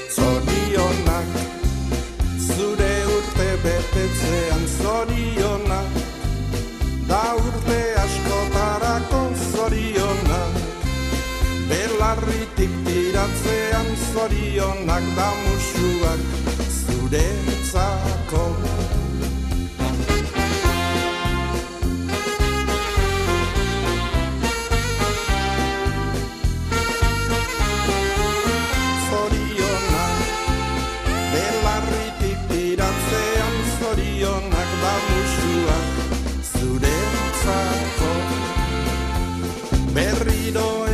Zorionak, zure urte betetzean zorionak, da urte askotarako zorionak, belarritik tiratzean zorionak, da musuak zuretzako. Zorionak da musuak zuretzako, berriro